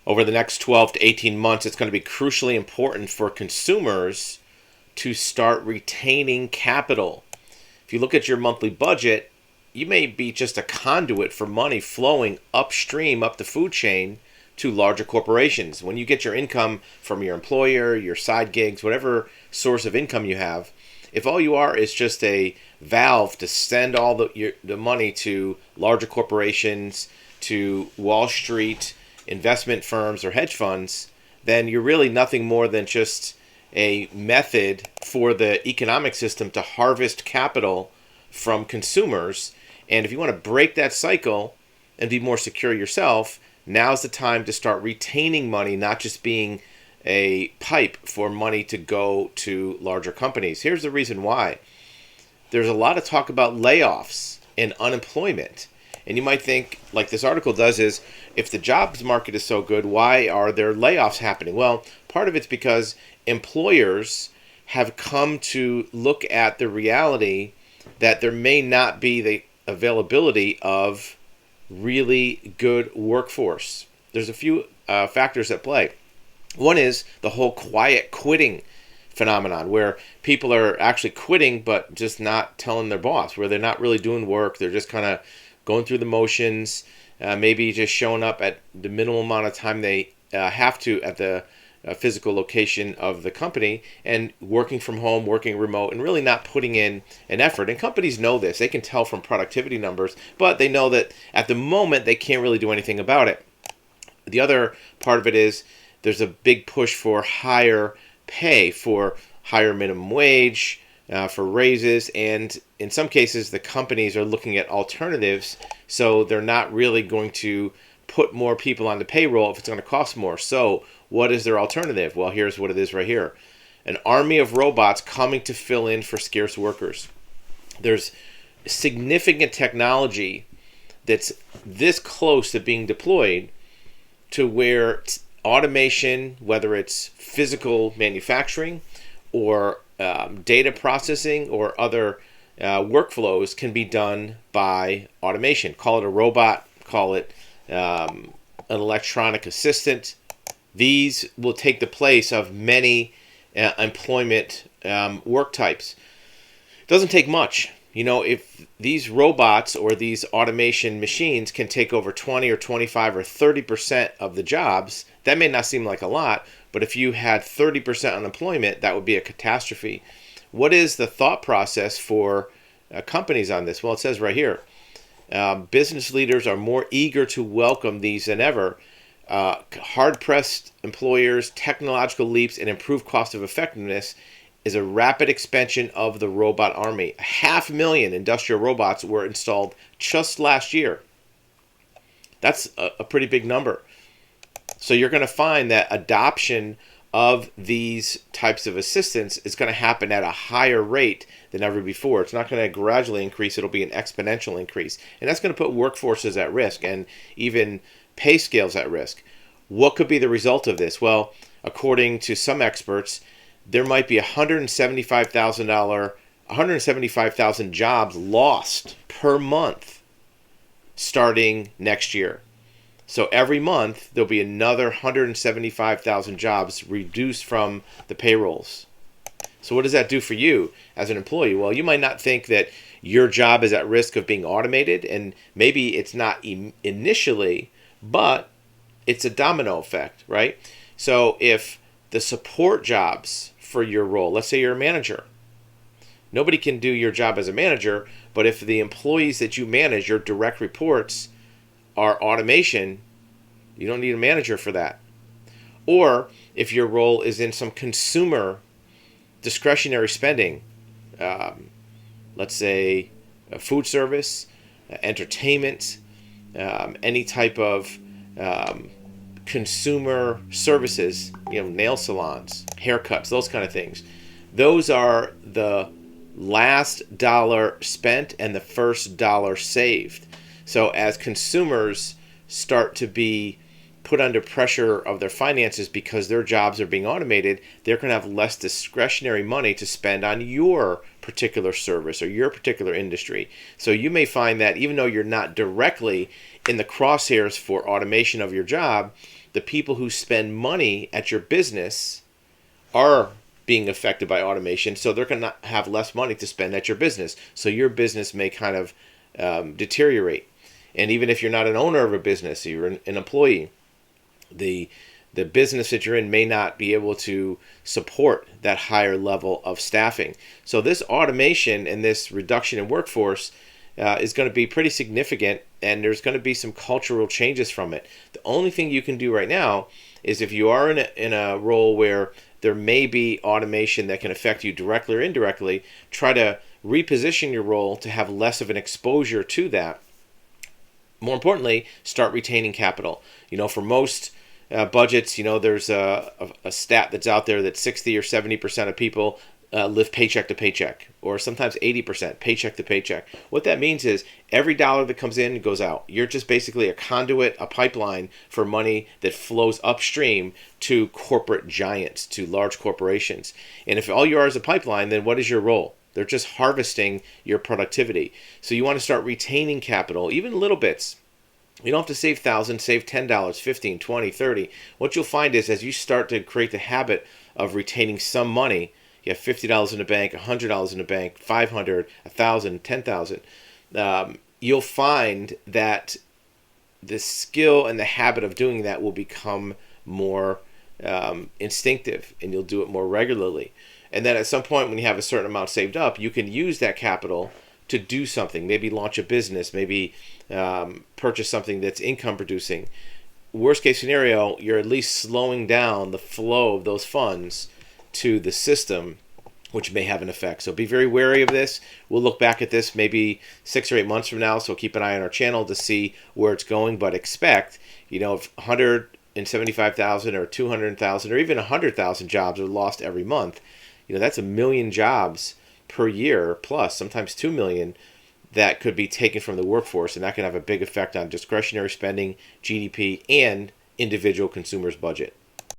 over the next 12 to 18 months, it's going to be crucially important for consumers to start retaining capital. If you look at your monthly budget, you may be just a conduit for money flowing upstream up the food chain to larger corporations. When you get your income from your employer, your side gigs, whatever source of income you have, if all you are is just a valve to send all the money to larger corporations, to Wall Street investment firms or hedge funds, then you're really nothing more than just a method for the economic system to harvest capital from consumers. And if you want to break that cycle and be more secure yourself, now's the time to start retaining money, not just being a pipe for money to go to larger companies. Here's the reason why. There's a lot of talk about layoffs and unemployment. And you might think, like this article does, is if the jobs market is so good, why are there layoffs happening? Well, part of it's because employers have come to look at the reality that there may not be the availability of really good workforce. There's a few factors at play. One is the whole quiet quitting phenomenon, where people are actually quitting but just not telling their boss, where they're not really doing work. They're just kind of going through the motions, maybe just showing up at the minimal amount of time they have to at the physical location of the company, and working from home, working remote, and really not putting in an effort. And companies know this. They can tell from productivity numbers, but they know that at the moment they can't really do anything about it. The other part of it is there's a big push for higher pay, for higher minimum wage, for raises, and in some cases the companies are looking at alternatives, so they're not really going to put more people on the payroll if it's going to cost more. So what is their alternative? Well, here's what it is right here. An army of robots coming to fill in for scarce workers. There's significant technology that's this close to being deployed to where automation, whether it's physical manufacturing or data processing or other workflows, can be done by automation. Call it a robot, call it an electronic assistant. These will take the place of many employment work types. It doesn't take much. You know, if these robots or these automation machines can take over 20 or 25 or 30% of the jobs, that may not seem like a lot, but if you had 30% unemployment, that would be a catastrophe. What is the thought process for companies on this? Well, it says right here, business leaders are more eager to welcome these than ever. Hard-pressed employers, technological leaps, and improved cost of effectiveness is a rapid expansion of the robot army. 500,000 industrial robots were installed just last year. That's a pretty big number. So you're going to find that adoption of these types of assistants is going to happen at a higher rate than ever before. It's not going to gradually increase. It'll be an exponential increase. And that's going to put workforces at risk and even pay scales at risk. What could be the result of this? Well, according to some experts, there might be 175,000 jobs lost per month starting next year. So every month, there'll be another 175,000 jobs reduced from the payrolls. So what does that do for you as an employee? Well, you might not think that your job is at risk of being automated, and maybe it's not initially, but it's a domino effect, right? So if the support jobs for your role, let's say you're a manager, nobody can do your job as a manager, but if the employees that you manage, your direct reports, are automation, you don't need a manager for that. Or if your role is in some consumer discretionary spending, let's say food service, entertainment, any type of consumer services, nail salons, haircuts, those kind of things. Those are the last dollar spent and the first dollar saved. So as consumers start to be put under pressure of their finances because their jobs are being automated, they're going to have less discretionary money to spend on your particular service or your particular industry. So you may find that even though you're not directly in the crosshairs for automation of your job, the people who spend money at your business are being affected by automation, so they're going to have less money to spend at your business. So your business may kind of deteriorate. And even if you're not an owner of a business, you're an employee, the business that you're in may not be able to support that higher level of staffing. So this automation and this reduction in workforce is going to be pretty significant, and there's going to be some cultural changes from it. The only thing you can do right now is, if you are in a role where there may be automation that can affect you directly or indirectly, try to reposition your role to have less of an exposure to that. More importantly, start retaining capital. For most budgets, there's a stat that's out there that 60 or 70% of people live paycheck to paycheck, or sometimes 80% paycheck to paycheck. What that means is every dollar that comes in goes out. You're just basically a conduit, a pipeline for money that flows upstream to corporate giants, to large corporations. And if all you are is a pipeline, then what is your role? They're just harvesting your productivity. So you want to start retaining capital, even little bits. You don't have to save thousands, save $10, $15, $20, $30. What you'll find is, as you start to create the habit of retaining some money, you have $50 in the bank, $100 in the bank, $500, $1,000, $10,000. You'll find that the skill and the habit of doing that will become more instinctive, and you'll do it more regularly. And then at some point, when you have a certain amount saved up, you can use that capital to do something. Maybe launch a business, maybe purchase something that's income producing. Worst case scenario, you're at least slowing down the flow of those funds to the system, which may have an effect. So be very wary of this. We'll look back at this maybe 6 or 8 months from now, so keep an eye on our channel to see where it's going. But expect, if 175,000 or 200,000 or even 100,000 jobs are lost every month, that's 1 million jobs per year, plus sometimes 2 million, that could be taken from the workforce, and that can have a big effect on discretionary spending, GDP, and individual consumers' budget.